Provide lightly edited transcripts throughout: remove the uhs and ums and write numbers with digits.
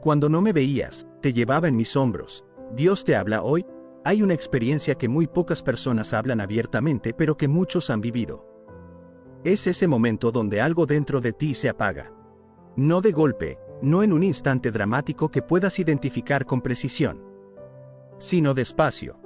Cuando no me veías, te llevaba en mis hombros. Dios te habla hoy. Hay una experiencia que muy pocas personas hablan abiertamente, pero que muchos han vivido. Es ese momento donde algo dentro de ti se apaga. No de golpe, no en un instante dramático que puedas identificar con precisión, sino despacio,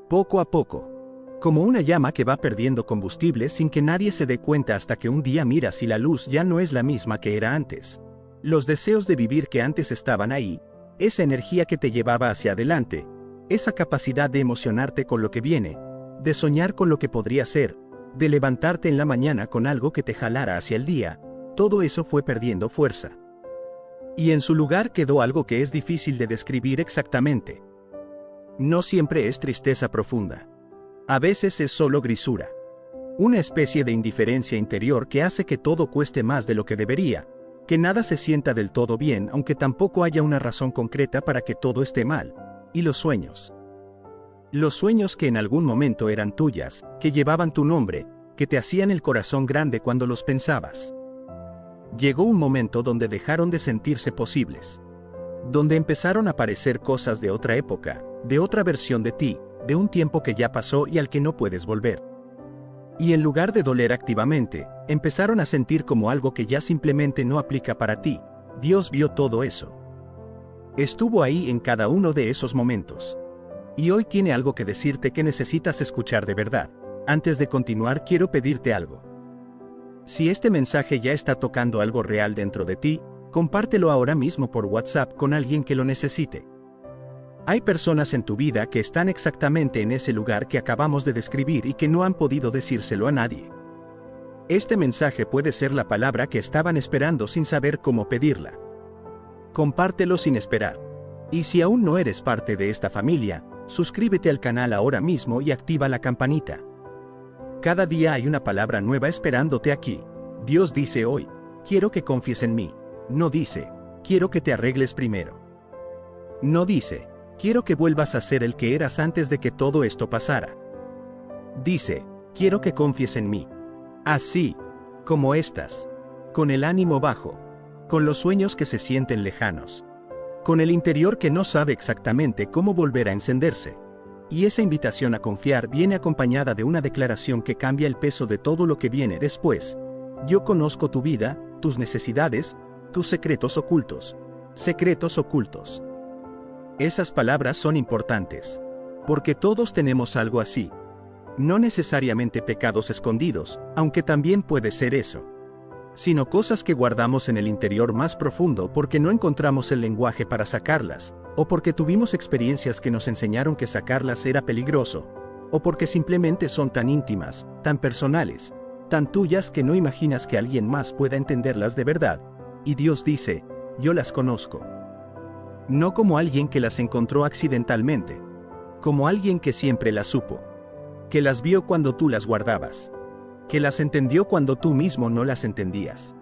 poco a poco, como una llama que va perdiendo combustible sin que nadie se dé cuenta hasta que un día miras y la luz ya no es la misma que era antes. Los deseos de vivir que antes estaban ahí, esa energía que te llevaba hacia adelante, esa capacidad de emocionarte con lo que viene, de soñar con lo que podría ser, de levantarte en la mañana con algo que te jalara hacia el día, todo eso fue perdiendo fuerza. Y en su lugar quedó algo que es difícil de describir exactamente. No siempre es tristeza profunda. A veces es solo grisura. Una especie de indiferencia interior que hace que todo cueste más de lo que debería, que nada se sienta del todo bien aunque tampoco haya una razón concreta para que todo esté mal. Y los sueños. Los sueños que en algún momento eran tuyas, que llevaban tu nombre, que te hacían el corazón grande cuando los pensabas. Llegó un momento donde dejaron de sentirse posibles. Donde empezaron a aparecer cosas de otra época, de otra versión de ti, de un tiempo que ya pasó y al que no puedes volver. Y en lugar de doler activamente, empezaron a sentir como algo que ya simplemente no aplica para ti. Dios vio todo eso. Estuvo ahí en cada uno de esos momentos. Y hoy tiene algo que decirte que necesitas escuchar de verdad. Antes de continuar, quiero pedirte algo. Si este mensaje ya está tocando algo real dentro de ti, compártelo ahora mismo por WhatsApp con alguien que lo necesite. Hay personas en tu vida que están exactamente en ese lugar que acabamos de describir y que no han podido decírselo a nadie. Este mensaje puede ser la palabra que estaban esperando sin saber cómo pedirla. Compártelo sin esperar. Y si aún no eres parte de esta familia, suscríbete al canal ahora mismo y activa la campanita. Cada día hay una palabra nueva esperándote aquí. Dios dice hoy, quiero que confíes en mí. No dice, quiero que te arregles primero. No dice, quiero que vuelvas a ser el que eras antes de que todo esto pasara. Dice, quiero que confíes en mí. Así, como estás. Con el ánimo bajo. Con los sueños que se sienten lejanos. Con el interior que no sabe exactamente cómo volver a encenderse. Y esa invitación a confiar viene acompañada de una declaración que cambia el peso de todo lo que viene después. Yo conozco tu vida, tus necesidades, tus secretos ocultos. Secretos ocultos. Esas palabras son importantes. Porque todos tenemos algo así. No necesariamente pecados escondidos, aunque también puede ser eso. Sino cosas que guardamos en el interior más profundo porque no encontramos el lenguaje para sacarlas, o porque tuvimos experiencias que nos enseñaron que sacarlas era peligroso, o porque simplemente son tan íntimas, tan personales, tan tuyas que no imaginas que alguien más pueda entenderlas de verdad. Y Dios dice, yo las conozco. No como alguien que las encontró accidentalmente, como alguien que siempre las supo, que las vio cuando tú las guardabas, que las entendió cuando tú mismo no las entendías,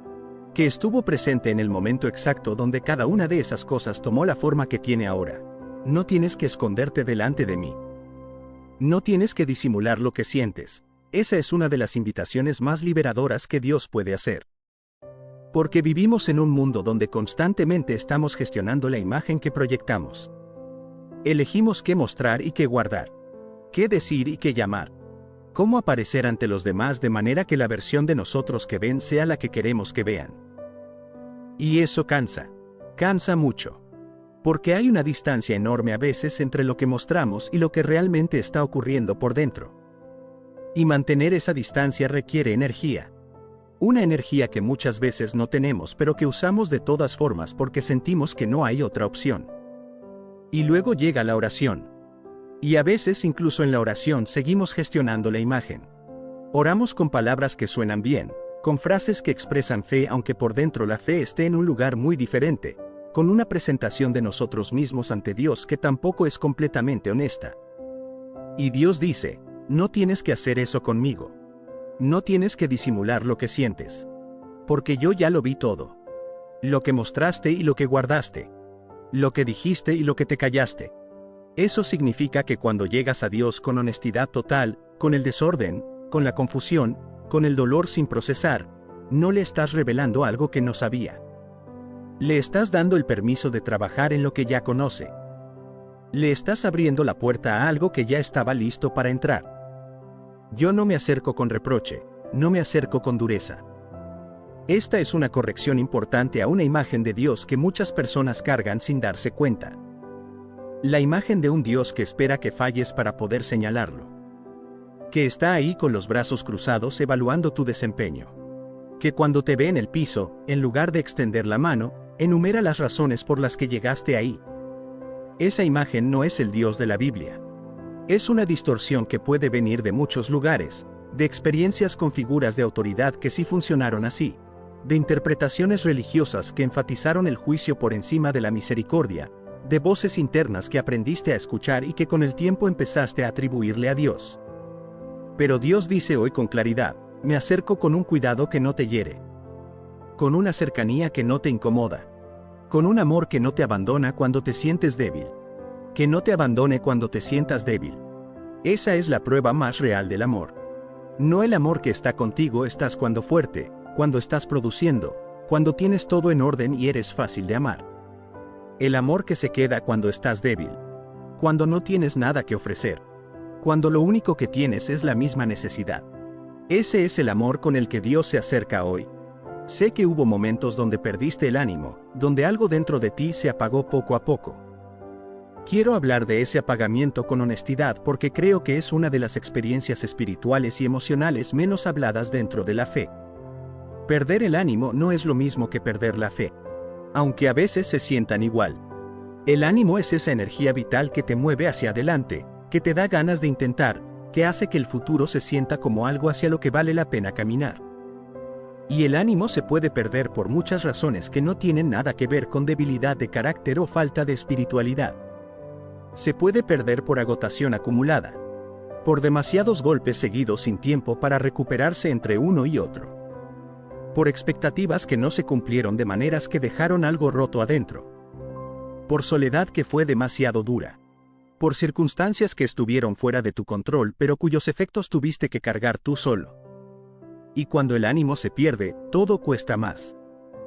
que estuvo presente en el momento exacto donde cada una de esas cosas tomó la forma que tiene ahora. No tienes que esconderte delante de mí. No tienes que disimular lo que sientes. Esa es una de las invitaciones más liberadoras que Dios puede hacer. Porque vivimos en un mundo donde constantemente estamos gestionando la imagen que proyectamos. Elegimos qué mostrar y qué guardar, qué decir y qué llamar. Cómo aparecer ante los demás de manera que la versión de nosotros que ven sea la que queremos que vean. Y eso cansa. Cansa mucho. Porque hay una distancia enorme a veces entre lo que mostramos y lo que realmente está ocurriendo por dentro. Y mantener esa distancia requiere energía. Una energía que muchas veces no tenemos pero que usamos de todas formas porque sentimos que no hay otra opción. Y luego llega la oración. Y a veces incluso en la oración seguimos gestionando la imagen. Oramos con palabras que suenan bien, con frases que expresan fe aunque por dentro la fe esté en un lugar muy diferente, con una presentación de nosotros mismos ante Dios que tampoco es completamente honesta. Y Dios dice, no tienes que hacer eso conmigo. No tienes que disimular lo que sientes. Porque yo ya lo vi todo. Lo que mostraste y lo que guardaste. Lo que dijiste y lo que te callaste. Eso significa que cuando llegas a Dios con honestidad total, con el desorden, con la confusión, con el dolor sin procesar, no le estás revelando algo que no sabía. Le estás dando el permiso de trabajar en lo que ya conoce. Le estás abriendo la puerta a algo que ya estaba listo para entrar. Yo no me acerco con reproche, no me acerco con dureza. Esta es una corrección importante a una imagen de Dios que muchas personas cargan sin darse cuenta. La imagen de un Dios que espera que falles para poder señalarlo. Que está ahí con los brazos cruzados evaluando tu desempeño. Que cuando te ve en el piso, en lugar de extender la mano, enumera las razones por las que llegaste ahí. Esa imagen no es el Dios de la Biblia. Es una distorsión que puede venir de muchos lugares, de experiencias con figuras de autoridad que sí funcionaron así, de interpretaciones religiosas que enfatizaron el juicio por encima de la misericordia, de voces internas que aprendiste a escuchar y que con el tiempo empezaste a atribuirle a Dios. Pero Dios dice hoy con claridad, me acerco con un cuidado que no te hiere, con una cercanía que no te incomoda, con un amor que no te abandona cuando te sientes débil, que no te abandone cuando te sientas débil. Esa es la prueba más real del amor. No el amor que está contigo estás cuando fuerte, cuando estás produciendo, cuando tienes todo en orden y eres fácil de amar. El amor que se queda cuando estás débil, cuando no tienes nada que ofrecer, cuando lo único que tienes es la misma necesidad. Ese es el amor con el que Dios se acerca hoy. Sé que hubo momentos donde perdiste el ánimo, donde algo dentro de ti se apagó poco a poco. Quiero hablar de ese apagamiento con honestidad porque creo que es una de las experiencias espirituales y emocionales menos habladas dentro de la fe. Perder el ánimo no es lo mismo que perder la fe, aunque a veces se sientan igual. El ánimo es esa energía vital que te mueve hacia adelante, que te da ganas de intentar, que hace que el futuro se sienta como algo hacia lo que vale la pena caminar. Y el ánimo se puede perder por muchas razones que no tienen nada que ver con debilidad de carácter o falta de espiritualidad. Se puede perder por agotación acumulada, por demasiados golpes seguidos sin tiempo para recuperarse entre uno y otro, por expectativas que no se cumplieron de maneras que dejaron algo roto adentro, por soledad que fue demasiado dura, por circunstancias que estuvieron fuera de tu control pero cuyos efectos tuviste que cargar tú solo. Y cuando el ánimo se pierde, todo cuesta más.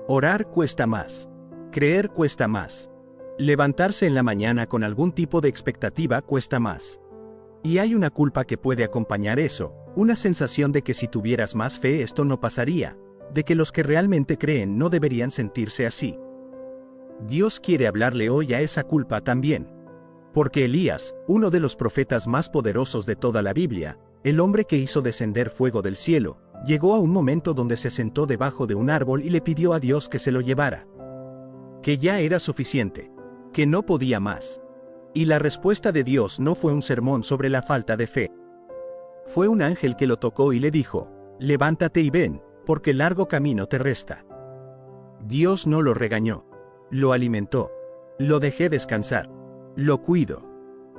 Orar cuesta más. Creer cuesta más. Levantarse en la mañana con algún tipo de expectativa cuesta más. Y hay una culpa que puede acompañar eso, una sensación de que si tuvieras más fe esto no pasaría, de que los que realmente creen no deberían sentirse así. Dios quiere hablarle hoy a esa culpa también. Porque Elías, uno de los profetas más poderosos de toda la Biblia, el hombre que hizo descender fuego del cielo, llegó a un momento donde se sentó debajo de un árbol y le pidió a Dios que se lo llevara. Que ya era suficiente. Que no podía más. Y la respuesta de Dios no fue un sermón sobre la falta de fe. Fue un ángel que lo tocó y le dijo, levántate y ven, porque largo camino te resta. Dios no lo regañó. Lo alimentó. Lo dejé descansar. Lo cuido.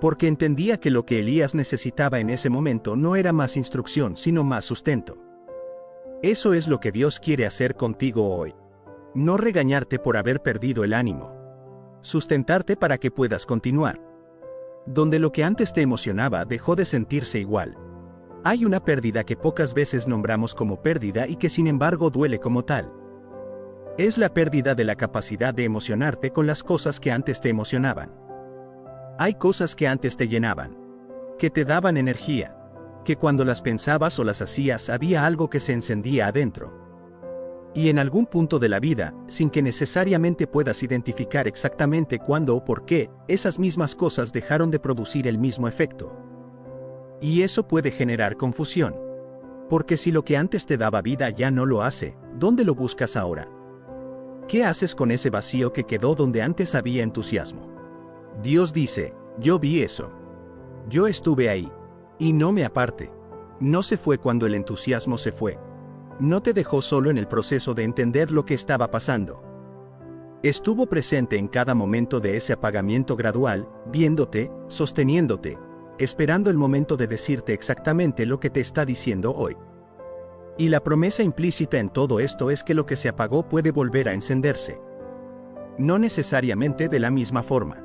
Porque entendía que lo que Elías necesitaba en ese momento no era más instrucción sino más sustento. Eso es lo que Dios quiere hacer contigo hoy. No regañarte por haber perdido el ánimo. Sustentarte para que puedas continuar. Donde lo que antes te emocionaba dejó de sentirse igual. Hay una pérdida que pocas veces nombramos como pérdida y que sin embargo duele como tal. Es la pérdida de la capacidad de emocionarte con las cosas que antes te emocionaban. Hay cosas que antes te llenaban, que te daban energía, que cuando las pensabas o las hacías había algo que se encendía adentro. Y en algún punto de la vida, sin que necesariamente puedas identificar exactamente cuándo o por qué, esas mismas cosas dejaron de producir el mismo efecto. Y eso puede generar confusión. Porque si lo que antes te daba vida ya no lo hace, ¿dónde lo buscas ahora? ¿Qué haces con ese vacío que quedó donde antes había entusiasmo? Dios dice, yo vi eso. Yo estuve ahí. Y no me aparte. No se fue cuando el entusiasmo se fue. No te dejó solo en el proceso de entender lo que estaba pasando. Estuvo presente en cada momento de ese apagamiento gradual, viéndote, sosteniéndote, esperando el momento de decirte exactamente lo que te está diciendo hoy. Y la promesa implícita en todo esto es que lo que se apagó puede volver a encenderse. No necesariamente de la misma forma.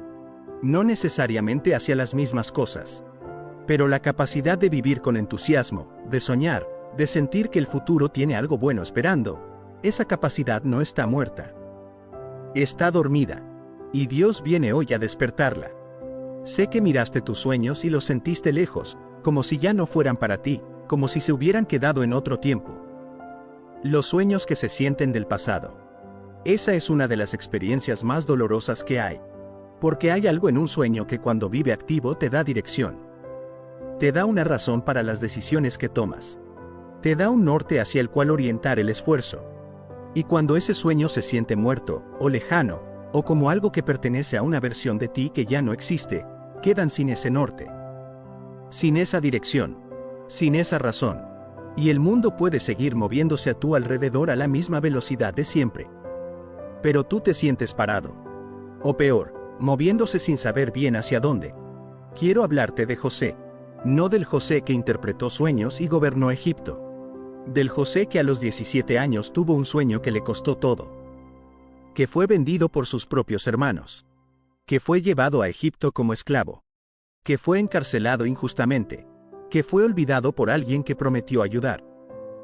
No necesariamente hacia las mismas cosas. Pero la capacidad de vivir con entusiasmo, de soñar, de sentir que el futuro tiene algo bueno esperando, esa capacidad no está muerta. Está dormida. Y Dios viene hoy a despertarla. Sé que miraste tus sueños y los sentiste lejos, como si ya no fueran para ti, como si se hubieran quedado en otro tiempo. Los sueños que se sienten del pasado. Esa es una de las experiencias más dolorosas que hay. Porque hay algo en un sueño que cuando vive activo te da dirección. Te da una razón para las decisiones que tomas. Te da un norte hacia el cual orientar el esfuerzo. Y cuando ese sueño se siente muerto, o lejano, o como algo que pertenece a una versión de ti que ya no existe, quedan sin ese norte. Sin esa dirección. Sin esa razón. Y el mundo puede seguir moviéndose a tu alrededor a la misma velocidad de siempre. Pero tú te sientes parado. O peor, moviéndose sin saber bien hacia dónde. Quiero hablarte de José. No del José que interpretó sueños y gobernó Egipto. Del José que a los 17 años tuvo un sueño que le costó todo. Que fue vendido por sus propios hermanos. Que fue llevado a Egipto como esclavo. Que fue encarcelado injustamente. Que fue olvidado por alguien que prometió ayudar.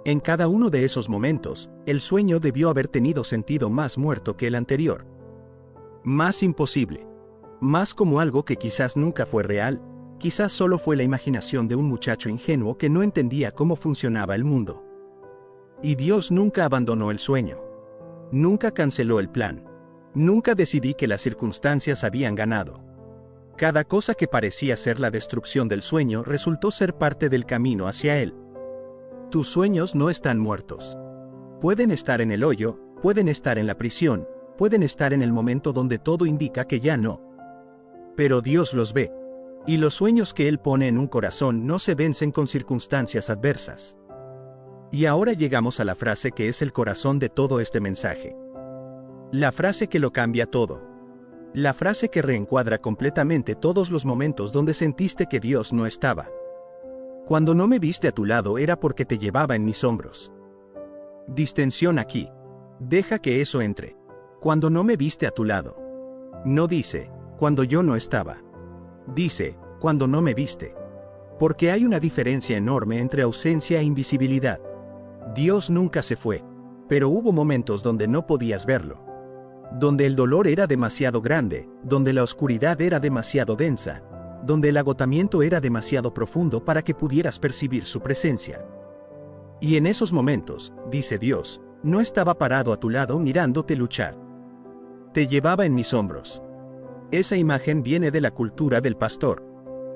En cada uno de esos momentos, el sueño debió haber tenido sentido más muerto que el anterior. Más imposible. Más como algo que quizás nunca fue real, quizás solo fue la imaginación de un muchacho ingenuo que no entendía cómo funcionaba el mundo. Y Dios nunca abandonó el sueño. Nunca canceló el plan. Nunca decidí que las circunstancias habían ganado. Cada cosa que parecía ser la destrucción del sueño resultó ser parte del camino hacia él. Tus sueños no están muertos. Pueden estar en el hoyo, pueden estar en la prisión, pueden estar en el momento donde todo indica que ya no. Pero Dios los ve. Y los sueños que Él pone en un corazón no se vencen con circunstancias adversas. Y ahora llegamos a la frase que es el corazón de todo este mensaje. La frase que lo cambia todo. La frase que reencuadra completamente todos los momentos donde sentiste que Dios no estaba. Cuando no me viste a tu lado era porque te llevaba en mis hombros. Distensión aquí. Deja que eso entre. Cuando no me viste a tu lado. No dice, cuando yo no estaba. Dice, cuando no me viste. Porque hay una diferencia enorme entre ausencia e invisibilidad. Dios nunca se fue. Pero hubo momentos donde no podías verlo. Donde el dolor era demasiado grande, donde la oscuridad era demasiado densa, donde el agotamiento era demasiado profundo para que pudieras percibir su presencia. Y en esos momentos, dice Dios, no estaba parado a tu lado mirándote luchar. Te llevaba en mis hombros. Esa imagen viene de la cultura del pastor.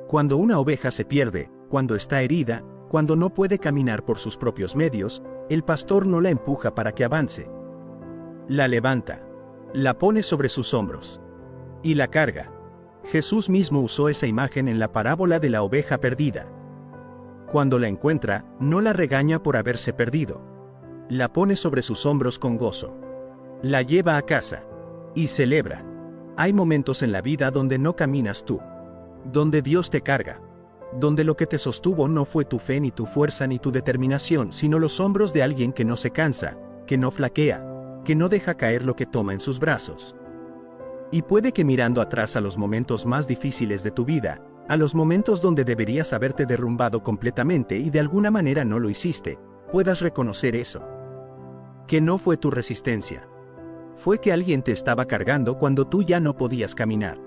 Cuando una oveja se pierde, cuando está herida, cuando no puede caminar por sus propios medios, el pastor no la empuja para que avance. La levanta. La pone sobre sus hombros. Y la carga. Jesús mismo usó esa imagen en la parábola de la oveja perdida. Cuando la encuentra, no la regaña por haberse perdido. La pone sobre sus hombros con gozo. La lleva a casa. Y celebra. Hay momentos en la vida donde no caminas tú. Donde Dios te carga. Donde lo que te sostuvo no fue tu fe ni tu fuerza ni tu determinación, sino los hombros de alguien que no se cansa, que no flaquea, que no deja caer lo que toma en sus brazos. Y puede que mirando atrás a los momentos más difíciles de tu vida, a los momentos donde deberías haberte derrumbado completamente y de alguna manera no lo hiciste, puedas reconocer eso. Que no fue tu resistencia. Fue que alguien te estaba cargando cuando tú ya no podías caminar.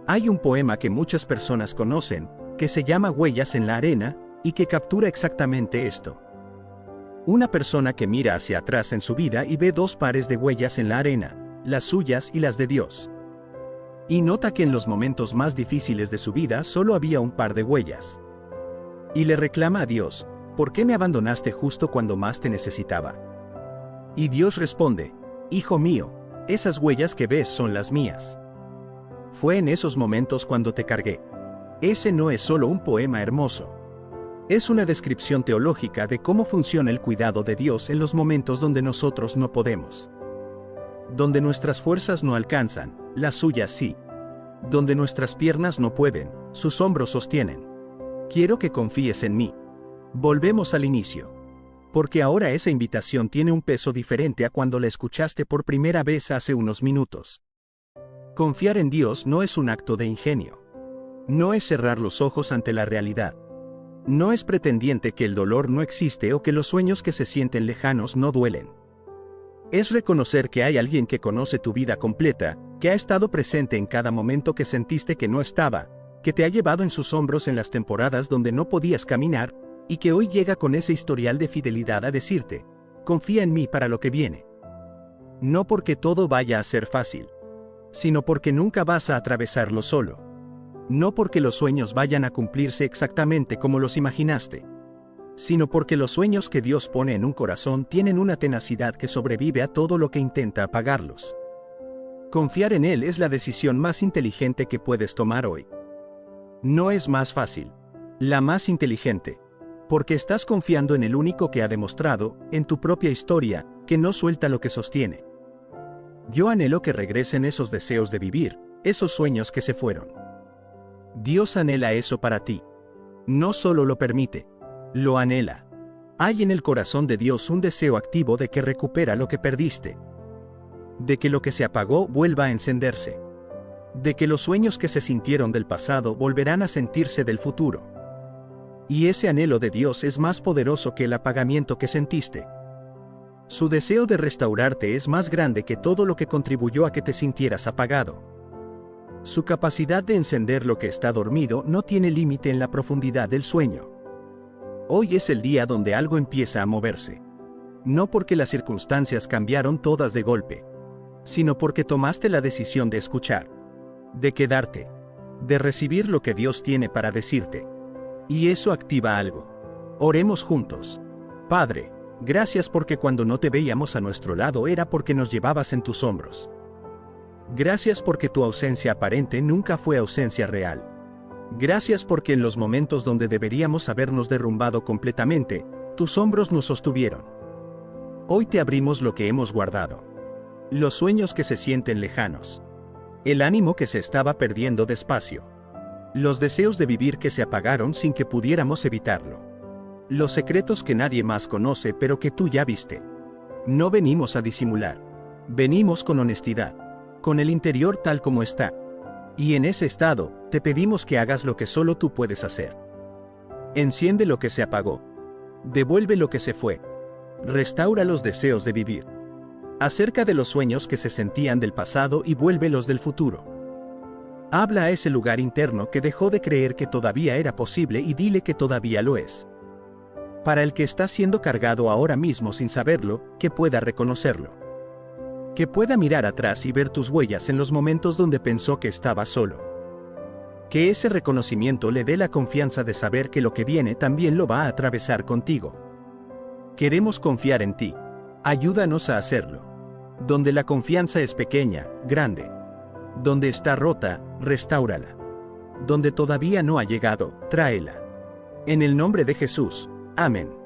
Hay un poema que muchas personas conocen, que se llama Huellas en la arena, y que captura exactamente esto. Una persona que mira hacia atrás en su vida y ve dos pares de huellas en la arena, las suyas y las de Dios. Y nota que en los momentos más difíciles de su vida solo había un par de huellas. Y le reclama a Dios, ¿por qué me abandonaste justo cuando más te necesitaba? Y Dios responde, Hijo mío, esas huellas que ves son las mías. Fue en esos momentos cuando te cargué. Ese no es solo un poema hermoso. Es una descripción teológica de cómo funciona el cuidado de Dios en los momentos donde nosotros no podemos. Donde nuestras fuerzas no alcanzan, las suyas sí. Donde nuestras piernas no pueden, sus hombros sostienen. Quiero que confíes en mí. Volvemos al inicio. Porque ahora esa invitación tiene un peso diferente a cuando la escuchaste por primera vez hace unos minutos. Confiar en Dios no es un acto de ingenio. No es cerrar los ojos ante la realidad. No es pretendiente que el dolor no existe o que los sueños que se sienten lejanos no duelen. Es reconocer que hay alguien que conoce tu vida completa, que ha estado presente en cada momento que sentiste que no estaba, que te ha llevado en sus hombros en las temporadas donde no podías caminar, y que hoy llega con ese historial de fidelidad a decirte, confía en mí para lo que viene. No porque todo vaya a ser fácil, sino porque nunca vas a atravesarlo solo. No porque los sueños vayan a cumplirse exactamente como los imaginaste, sino porque los sueños que Dios pone en un corazón tienen una tenacidad que sobrevive a todo lo que intenta apagarlos. Confiar en Él es la decisión más inteligente que puedes tomar hoy. No es más fácil, la más inteligente, porque estás confiando en el único que ha demostrado, en tu propia historia, que no suelta lo que sostiene. Yo anhelo que regresen esos deseos de vivir, esos sueños que se fueron. Dios anhela eso para ti. No solo lo permite, lo anhela. Hay en el corazón de Dios un deseo activo de que recupera lo que perdiste. De que lo que se apagó vuelva a encenderse. De que los sueños que se sintieron del pasado volverán a sentirse del futuro. Y ese anhelo de Dios es más poderoso que el apagamiento que sentiste. Su deseo de restaurarte es más grande que todo lo que contribuyó a que te sintieras apagado. Su capacidad de encender lo que está dormido no tiene límite en la profundidad del sueño. Hoy es el día donde algo empieza a moverse. No porque las circunstancias cambiaron todas de golpe, sino porque tomaste la decisión de escuchar, de quedarte, de recibir lo que Dios tiene para decirte. Y eso activa algo. Oremos juntos. Padre, gracias porque cuando no te veíamos a nuestro lado era porque nos llevabas en tus hombros. Gracias porque tu ausencia aparente nunca fue ausencia real. Gracias porque en los momentos donde deberíamos habernos derrumbado completamente, tus hombros nos sostuvieron. Hoy te abrimos lo que hemos guardado. Los sueños que se sienten lejanos. El ánimo que se estaba perdiendo despacio. Los deseos de vivir que se apagaron sin que pudiéramos evitarlo. Los secretos que nadie más conoce pero que tú ya viste. No venimos a disimular. Venimos con honestidad. Con el interior tal como está. Y en ese estado, te pedimos que hagas lo que solo tú puedes hacer. Enciende lo que se apagó. Devuelve lo que se fue. Restaura los deseos de vivir. Acerca de los sueños que se sentían del pasado y vuélvelos del futuro. Habla a ese lugar interno que dejó de creer que todavía era posible y dile que todavía lo es. Para el que está siendo cargado ahora mismo sin saberlo, que pueda reconocerlo. Que pueda mirar atrás y ver tus huellas en los momentos donde pensó que estaba solo. Que ese reconocimiento le dé la confianza de saber que lo que viene también lo va a atravesar contigo. Queremos confiar en ti. Ayúdanos a hacerlo. Donde la confianza es pequeña, grande. Donde está rota, restáurala. Donde todavía no ha llegado, tráela. En el nombre de Jesús. Amén.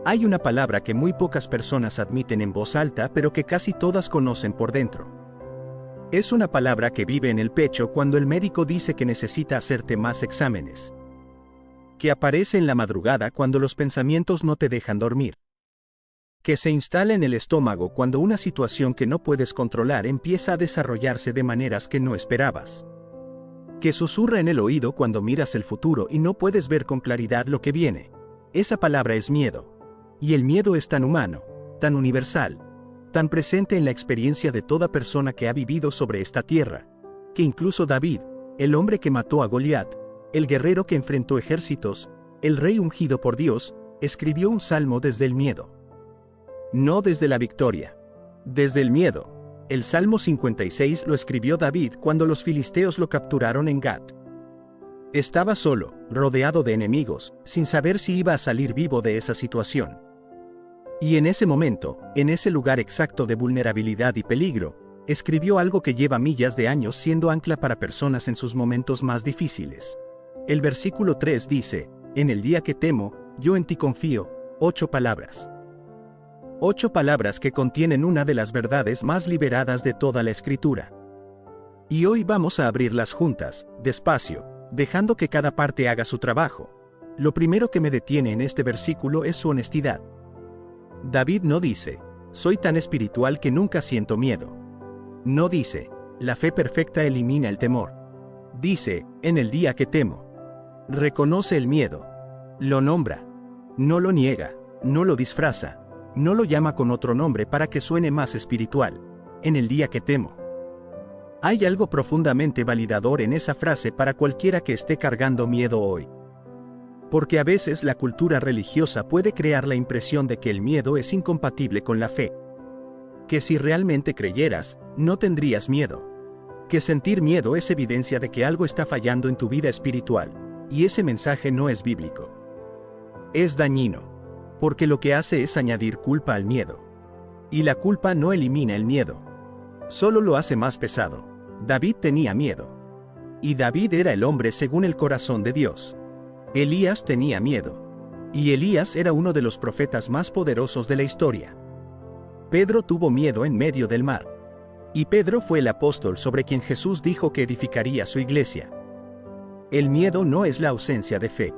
Hay una palabra que muy pocas personas admiten en voz alta pero que casi todas conocen por dentro. Es una palabra que vive en el pecho cuando el médico dice que necesita hacerte más exámenes. Que aparece en la madrugada cuando los pensamientos no te dejan dormir. Que se instala en el estómago cuando una situación que no puedes controlar empieza a desarrollarse de maneras que no esperabas. Que susurra en el oído cuando miras el futuro y no puedes ver con claridad lo que viene. Esa palabra es miedo. Y el miedo es tan humano, tan universal, tan presente en la experiencia de toda persona que ha vivido sobre esta tierra, que incluso David, el hombre que mató a Goliat, el guerrero que enfrentó ejércitos, el rey ungido por Dios, escribió un salmo desde el miedo. No desde la victoria. Desde el miedo. El Salmo 56 lo escribió David cuando los filisteos lo capturaron en Gat. Estaba solo, rodeado de enemigos, sin saber si iba a salir vivo de esa situación. Y en ese momento, en ese lugar exacto de vulnerabilidad y peligro, escribió algo que lleva millas de años siendo ancla para personas en sus momentos más difíciles. El versículo 3 dice, en el día que temo, yo en ti confío, 8 palabras. 8 palabras que contienen una de las verdades más liberadas de toda la Escritura. Y hoy vamos a abrirlas juntas, despacio, dejando que cada parte haga su trabajo. Lo primero que me detiene en este versículo es su honestidad. David no dice, soy tan espiritual que nunca siento miedo. No dice, la fe perfecta elimina el temor. Dice, en el día que temo. Reconoce el miedo. Lo nombra. No lo niega, no lo disfraza. No lo llama con otro nombre para que suene más espiritual. En el día que temo. Hay algo profundamente validador en esa frase para cualquiera que esté cargando miedo hoy. Porque a veces la cultura religiosa puede crear la impresión de que el miedo es incompatible con la fe. Que si realmente creyeras, no tendrías miedo. Que sentir miedo es evidencia de que algo está fallando en tu vida espiritual, y ese mensaje no es bíblico. Es dañino, porque lo que hace es añadir culpa al miedo. Y la culpa no elimina el miedo. Solo lo hace más pesado. David tenía miedo. Y David era el hombre según el corazón de Dios. Elías tenía miedo. Y Elías era uno de los profetas más poderosos de la historia. Pedro tuvo miedo en medio del mar. Y Pedro fue el apóstol sobre quien Jesús dijo que edificaría su iglesia. El miedo no es la ausencia de fe.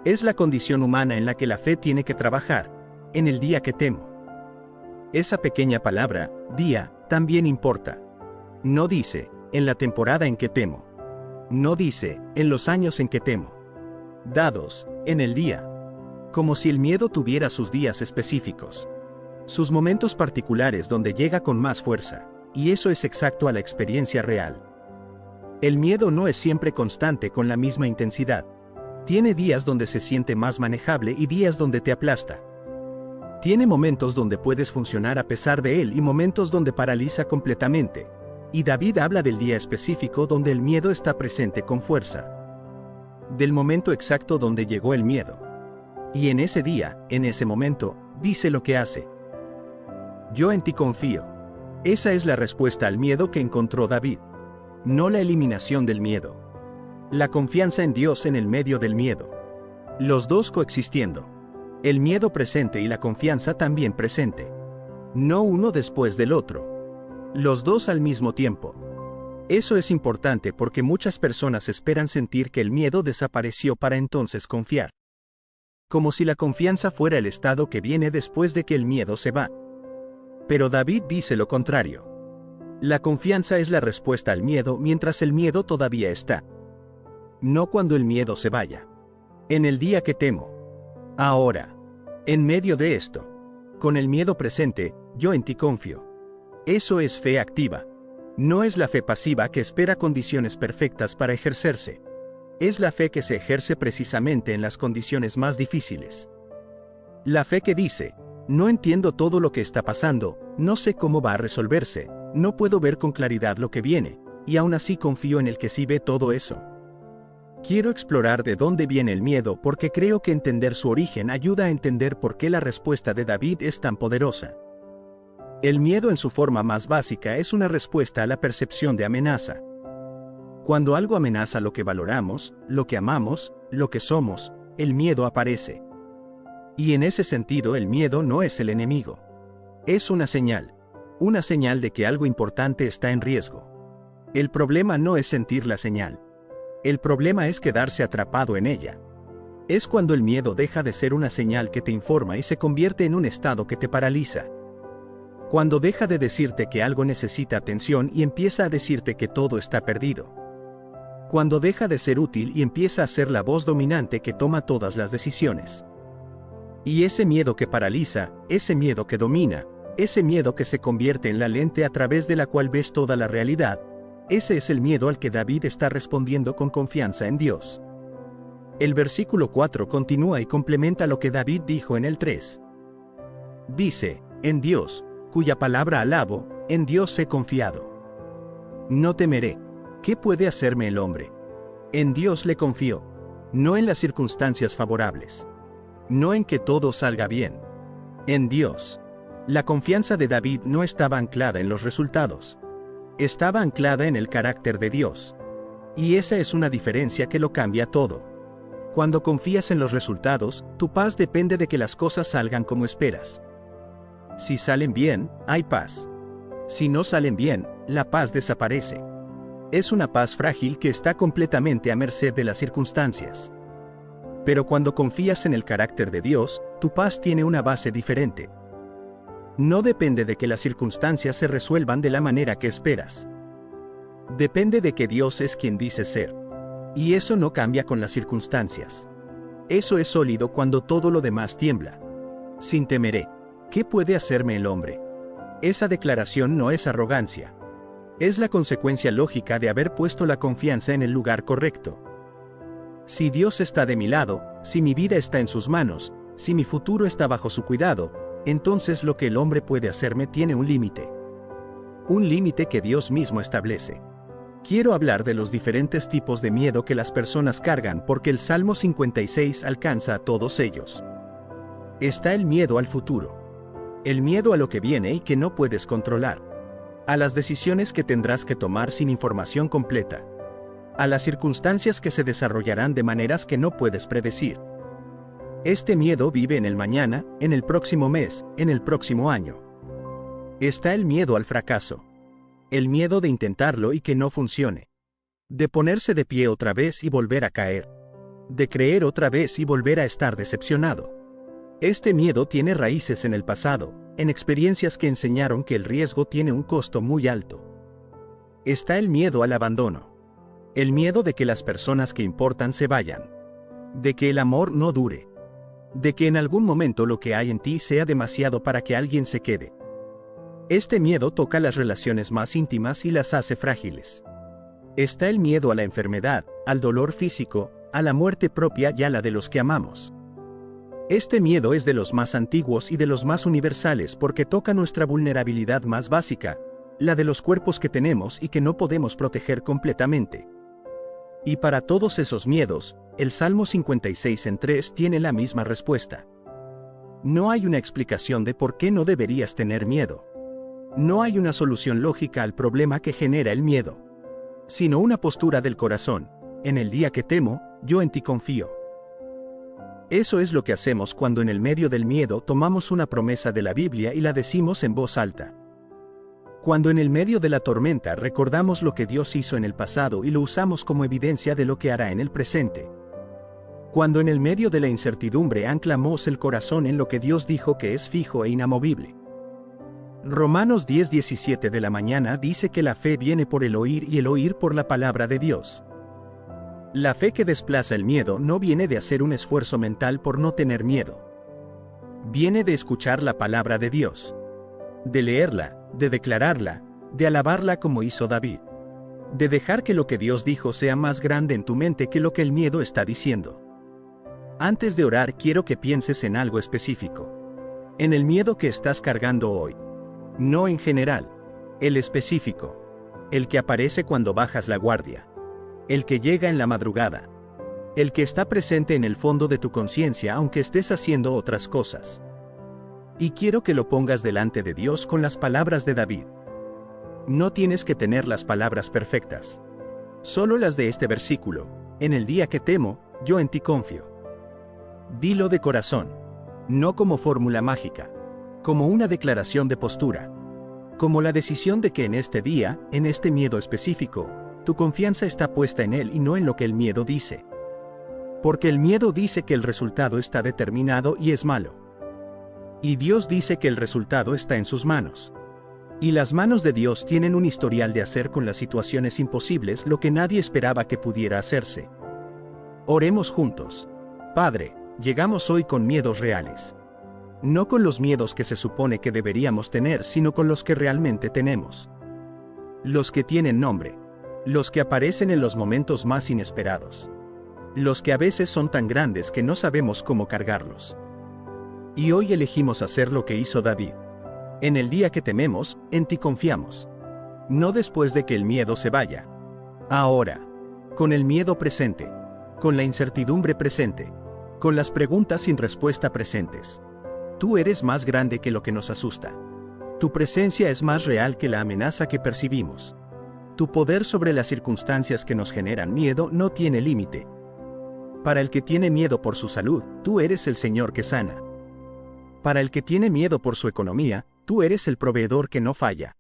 Es la condición humana en la que la fe tiene que trabajar, en el día que temo. Esa pequeña palabra, día, también importa. No dice, en la temporada en que temo. No dice, en los años en que temo. Dados, en el día. Como si el miedo tuviera sus días específicos. Sus momentos particulares donde llega con más fuerza, y eso es exacto a la experiencia real. El miedo no es siempre constante con la misma intensidad. Tiene días donde se siente más manejable y días donde te aplasta. Tiene momentos donde puedes funcionar a pesar de él y momentos donde paraliza completamente. Y David habla del día específico donde el miedo está presente con fuerza. Del momento exacto donde llegó el miedo. Y en ese día, en ese momento, dice lo que hace. Yo en ti confío. Esa es la respuesta al miedo que encontró David. No la eliminación del miedo. La confianza en Dios en el medio del miedo. Los dos coexistiendo. El miedo presente y la confianza también presente. No uno después del otro. Los dos al mismo tiempo. Eso es importante porque muchas personas esperan sentir que el miedo desapareció para entonces confiar. Como si la confianza fuera el estado que viene después de que el miedo se va. Pero David dice lo contrario. La confianza es la respuesta al miedo mientras el miedo todavía está. No cuando el miedo se vaya. En el día que temo. Ahora. En medio de esto. Con el miedo presente, yo en ti confío. Eso es fe activa. No es la fe pasiva que espera condiciones perfectas para ejercerse. Es la fe que se ejerce precisamente en las condiciones más difíciles. La fe que dice, no entiendo todo lo que está pasando, no sé cómo va a resolverse, no puedo ver con claridad lo que viene, y aún así confío en el que sí ve todo eso. Quiero explorar de dónde viene el miedo porque creo que entender su origen ayuda a entender por qué la respuesta de David es tan poderosa. El miedo en su forma más básica es una respuesta a la percepción de amenaza. Cuando algo amenaza lo que valoramos, lo que amamos, lo que somos, el miedo aparece. Y en ese sentido el miedo no es el enemigo. Es una señal de que algo importante está en riesgo. El problema no es sentir la señal. El problema es quedarse atrapado en ella. Es cuando el miedo deja de ser una señal que te informa y se convierte en un estado que te paraliza. Cuando deja de decirte que algo necesita atención y empieza a decirte que todo está perdido. Cuando deja de ser útil y empieza a ser la voz dominante que toma todas las decisiones. Y ese miedo que paraliza, ese miedo que domina, ese miedo que se convierte en la lente a través de la cual ves toda la realidad, ese es el miedo al que David está respondiendo con confianza en Dios. El versículo 4 continúa y complementa lo que David dijo en el 3. Dice, en Dios, cuya palabra alabo, en Dios he confiado. No temeré. ¿Qué puede hacerme el hombre? En Dios le confío. No en las circunstancias favorables. No en que todo salga bien. En Dios. La confianza de David no estaba anclada en los resultados. Estaba anclada en el carácter de Dios. Y esa es una diferencia que lo cambia todo. Cuando confías en los resultados, tu paz depende de que las cosas salgan como esperas. Si salen bien, hay paz. Si no salen bien, la paz desaparece. Es una paz frágil que está completamente a merced de las circunstancias. Pero cuando confías en el carácter de Dios, tu paz tiene una base diferente. No depende de que las circunstancias se resuelvan de la manera que esperas. Depende de que Dios es quien dice ser. Y eso no cambia con las circunstancias. Eso es sólido cuando todo lo demás tiembla. Sin temeré. ¿Qué puede hacerme el hombre? Esa declaración no es arrogancia. Es la consecuencia lógica de haber puesto la confianza en el lugar correcto. Si Dios está de mi lado, si mi vida está en sus manos, si mi futuro está bajo su cuidado, entonces lo que el hombre puede hacerme tiene un límite. Un límite que Dios mismo establece. Quiero hablar de los diferentes tipos de miedo que las personas cargan porque el Salmo 56 alcanza a todos ellos. Está el miedo al futuro. El miedo a lo que viene y que no puedes controlar. A las decisiones que tendrás que tomar sin información completa. A las circunstancias que se desarrollarán de maneras que no puedes predecir. Este miedo vive en el mañana, en el próximo mes, en el próximo año. Está el miedo al fracaso. El miedo de intentarlo y que no funcione. De ponerse de pie otra vez y volver a caer. De creer otra vez y volver a estar decepcionado. Este miedo tiene raíces en el pasado, en experiencias que enseñaron que el riesgo tiene un costo muy alto. Está el miedo al abandono. El miedo de que las personas que importan se vayan. De que el amor no dure. De que en algún momento lo que hay en ti sea demasiado para que alguien se quede. Este miedo toca las relaciones más íntimas y las hace frágiles. Está el miedo a la enfermedad, al dolor físico, a la muerte propia y a la de los que amamos. Este miedo es de los más antiguos y de los más universales porque toca nuestra vulnerabilidad más básica, la de los cuerpos que tenemos y que no podemos proteger completamente. Y para todos esos miedos, el Salmo 56 en 3 tiene la misma respuesta. No hay una explicación de por qué no deberías tener miedo. No hay una solución lógica al problema que genera el miedo, sino una postura del corazón. En el día que temo, yo en ti confío. Eso es lo que hacemos cuando en el medio del miedo tomamos una promesa de la Biblia y la decimos en voz alta. Cuando en el medio de la tormenta recordamos lo que Dios hizo en el pasado y lo usamos como evidencia de lo que hará en el presente. Cuando en el medio de la incertidumbre anclamos el corazón en lo que Dios dijo que es fijo e inamovible. Romanos 10:17 de la mañana dice que la fe viene por el oír y el oír por la palabra de Dios. La fe que desplaza el miedo no viene de hacer un esfuerzo mental por no tener miedo. Viene de escuchar la palabra de Dios. De leerla, de declararla, de alabarla como hizo David. De dejar que lo que Dios dijo sea más grande en tu mente que lo que el miedo está diciendo. Antes de orar quiero que pienses en algo específico. En el miedo que estás cargando hoy. No en general. El específico. El que aparece cuando bajas la guardia. El que llega en la madrugada. El que está presente en el fondo de tu conciencia aunque estés haciendo otras cosas. Y quiero que lo pongas delante de Dios con las palabras de David. No tienes que tener las palabras perfectas. Solo las de este versículo. En el día que temo, yo en ti confío. Dilo de corazón. No como fórmula mágica. Como una declaración de postura. Como la decisión de que en este día, en este miedo específico, tu confianza está puesta en él y no en lo que el miedo dice. Porque el miedo dice que el resultado está determinado y es malo. Y Dios dice que el resultado está en sus manos. Y las manos de Dios tienen un historial de hacer con las situaciones imposibles lo que nadie esperaba que pudiera hacerse. Oremos juntos. Padre, llegamos hoy con miedos reales. No con los miedos que se supone que deberíamos tener, sino con los que realmente tenemos. Los que tienen nombre. Los que aparecen en los momentos más inesperados. Los que a veces son tan grandes que no sabemos cómo cargarlos. Y hoy elegimos hacer lo que hizo David. En el día que tememos, en ti confiamos. No después de que el miedo se vaya. Ahora. Con el miedo presente. Con la incertidumbre presente. Con las preguntas sin respuesta presentes. Tú eres más grande que lo que nos asusta. Tu presencia es más real que la amenaza que percibimos. Tu poder sobre las circunstancias que nos generan miedo no tiene límite. Para el que tiene miedo por su salud, tú eres el Señor que sana. Para el que tiene miedo por su economía, tú eres el proveedor que no falla.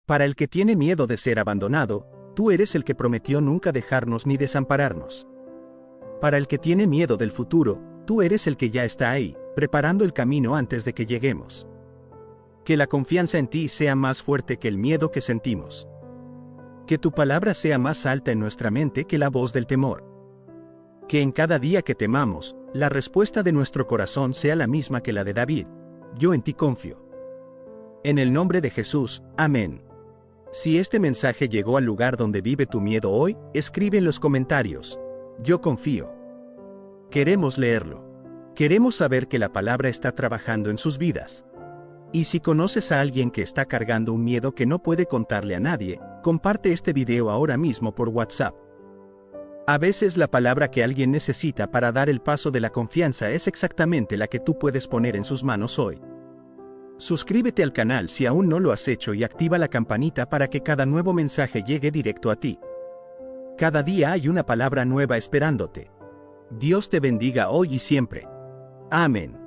Para el que tiene miedo de ser abandonado, tú eres el que prometió nunca dejarnos ni desampararnos. Para el que tiene miedo del futuro, tú eres el que ya está ahí, preparando el camino antes de que lleguemos. Que la confianza en ti sea más fuerte que el miedo que sentimos. Que tu palabra sea más alta en nuestra mente que la voz del temor. Que en cada día que temamos, la respuesta de nuestro corazón sea la misma que la de David. yo en ti confío. En el nombre de Jesús, amén. Si este mensaje llegó al lugar donde vive tu miedo hoy, escribe en los comentarios, yo confío. Queremos leerlo. Queremos saber que la palabra está trabajando en sus vidas. Y si conoces a alguien que está cargando un miedo que no puede contarle a nadie, comparte este video ahora mismo por WhatsApp. A veces la palabra que alguien necesita para dar el paso de la confianza es exactamente la que tú puedes poner en sus manos hoy. Suscríbete al canal si aún no lo has hecho y activa la campanita para que cada nuevo mensaje llegue directo a ti. Cada día hay una palabra nueva esperándote. Dios te bendiga hoy y siempre. Amén.